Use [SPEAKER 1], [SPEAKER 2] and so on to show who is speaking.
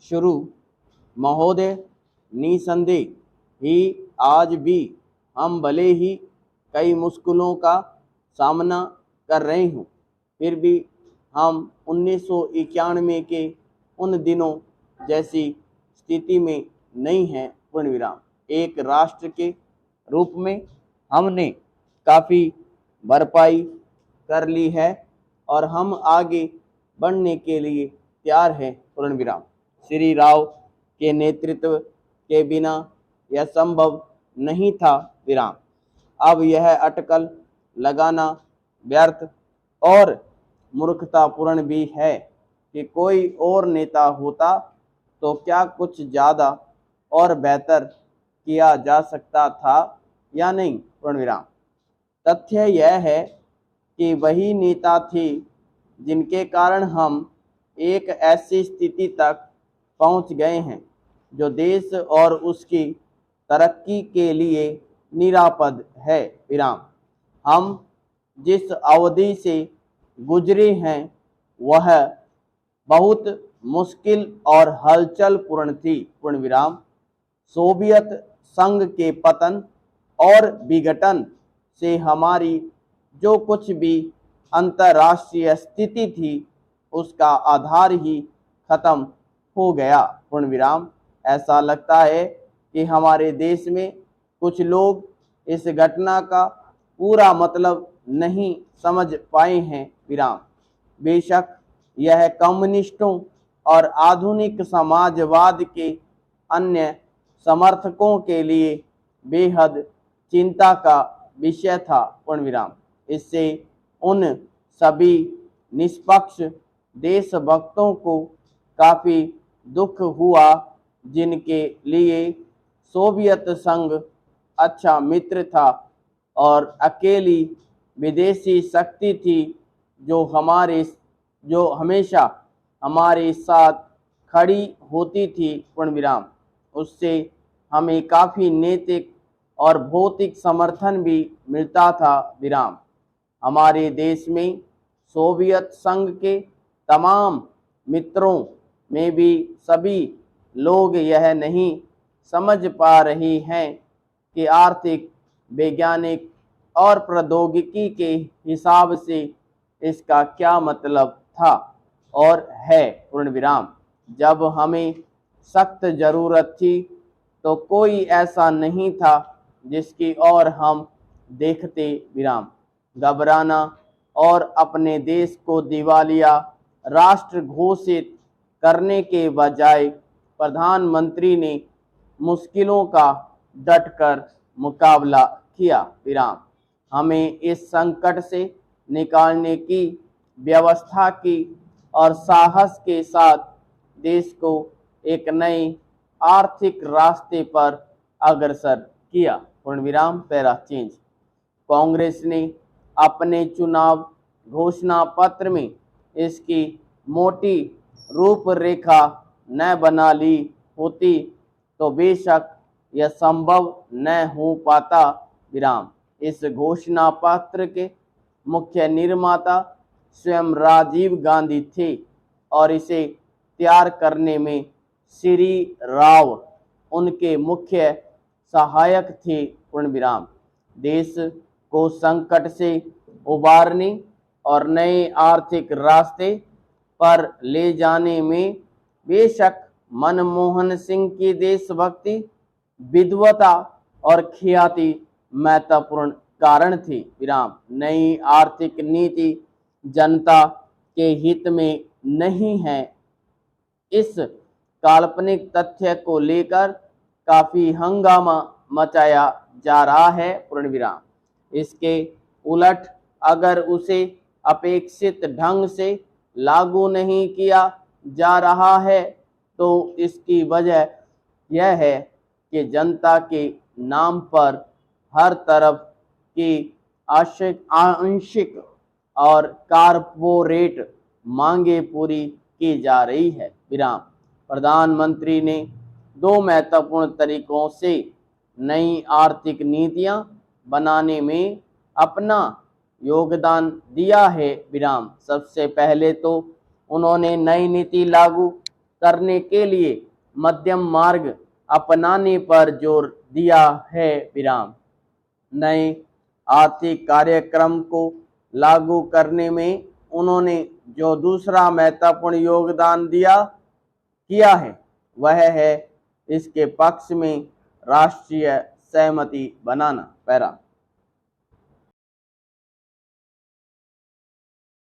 [SPEAKER 1] शुरू महोदय, निसंदेह ही आज भी हम भले ही कई मुश्किलों का सामना कर रहे हों, फिर भी हम 1991 के उन दिनों जैसी स्थिति में नहीं हैं। पूर्ण विराम। एक राष्ट्र के रूप में हमने काफ़ी भरपाई कर ली है और हम आगे बढ़ने के लिए तैयार हैं। पूर्ण विराम। श्री राव के नेतृत्व के बिना यह संभव नहीं था। विराम। अब यह अटकल लगाना व्यर्थ और मूर्खतापूर्ण भी है कि कोई और नेता होता तो क्या कुछ ज़्यादा और बेहतर किया जा सकता था या नहीं। पूर्ण विराम। तथ्य यह है कि वही नेता थे जिनके कारण हम एक ऐसी स्थिति तक पहुंच गए हैं जो देश और उसकी तरक्की के लिए निरापद है। विराम। हम जिस अवधि से गुजरे हैं वह बहुत मुश्किल और हलचल पूर्ण थी। पूर्ण विराम। सोवियत संघ के पतन और विघटन से हमारी जो कुछ भी अंतर्राष्ट्रीय स्थिति थी उसका आधार ही खत्म हो गया। पूर्ण विराम। ऐसा लगता है कि हमारे देश में कुछ लोग इस घटना का पूरा मतलब नहीं समझ पाए हैं। विराम। बेशक यह कम्युनिस्टों और आधुनिक समाजवाद के अन्य समर्थकों के लिए बेहद चिंता का विषय था। पूर्ण विराम। इससे उन सभी निष्पक्ष देशभक्तों को काफ़ी दुख हुआ जिनके लिए सोवियत संघ अच्छा मित्र था और अकेली विदेशी शक्ति थी जो हमेशा हमारे साथ खड़ी होती थी। पूर्ण विराम। उससे हमें काफ़ी नैतिक और भौतिक समर्थन भी मिलता था। विराम। हमारे देश में सोवियत संघ के तमाम मित्रों में भी सभी लोग यह नहीं समझ पा रहे हैं कि आर्थिक, वैज्ञानिक और प्रौद्योगिकी के हिसाब से इसका क्या मतलब था और है। पूर्ण विराम। जब हमें सख्त ज़रूरत थी तो कोई ऐसा नहीं था जिसकी ओर हम देखते। विराम। घबराना और अपने देश को दिवालिया राष्ट्र घोषित करने के बजाय प्रधानमंत्री ने मुश्किलों का डटकर मुकाबला किया। विराम। हमें इस संकट से निकालने की व्यवस्था की और साहस के साथ देश को एक नए आर्थिक रास्ते पर अग्रसर किया। पूर्ण विराम। Para change. कांग्रेस ने अपने चुनाव घोषणा पत्र में इसकी मोटी रूपरेखा न बना ली होती तो बेशक यह संभव न हो पाता। विराम। इस घोषणा पत्र के मुख्य निर्माता स्वयं राजीव गांधी थे और इसे तैयार करने में श्री राव उनके मुख्य सहायक थे। पूर्ण विराम। देश को संकट से उबारने और नए आर्थिक रास्ते पर ले जाने में बेशक मनमोहन सिंह की देशभक्ति, विद्वता और ख्याति महत्वपूर्ण कारण थी। विराम। नई आर्थिक नीति जनता के हित में नहीं है। इस काल्पनिक तथ्य को लेकर काफ़ी हंगामा मचाया जा रहा है। पूर्ण विराम। इसके उलट अगर उसे अपेक्षित ढंग से लागू नहीं किया जा रहा है तो इसकी वजह यह है कि जनता के नाम पर हर तरफ की आंशिक और कारपोरेट मांगे पूरी की जा रही है। विराम। प्रधानमंत्री ने दो महत्वपूर्ण तरीकों से नई आर्थिक नीतियां बनाने में अपना योगदान दिया है। विराम। सबसे पहले तो उन्होंने नई नीति लागू करने के लिए मध्यम मार्ग अपनाने पर जोर दिया है। विराम। नए आर्थिक कार्यक्रम को लागू करने में उन्होंने जो दूसरा महत्वपूर्ण योगदान किया है वह है इसके पक्ष में राष्ट्रीय सहमति बनाना। पैरा।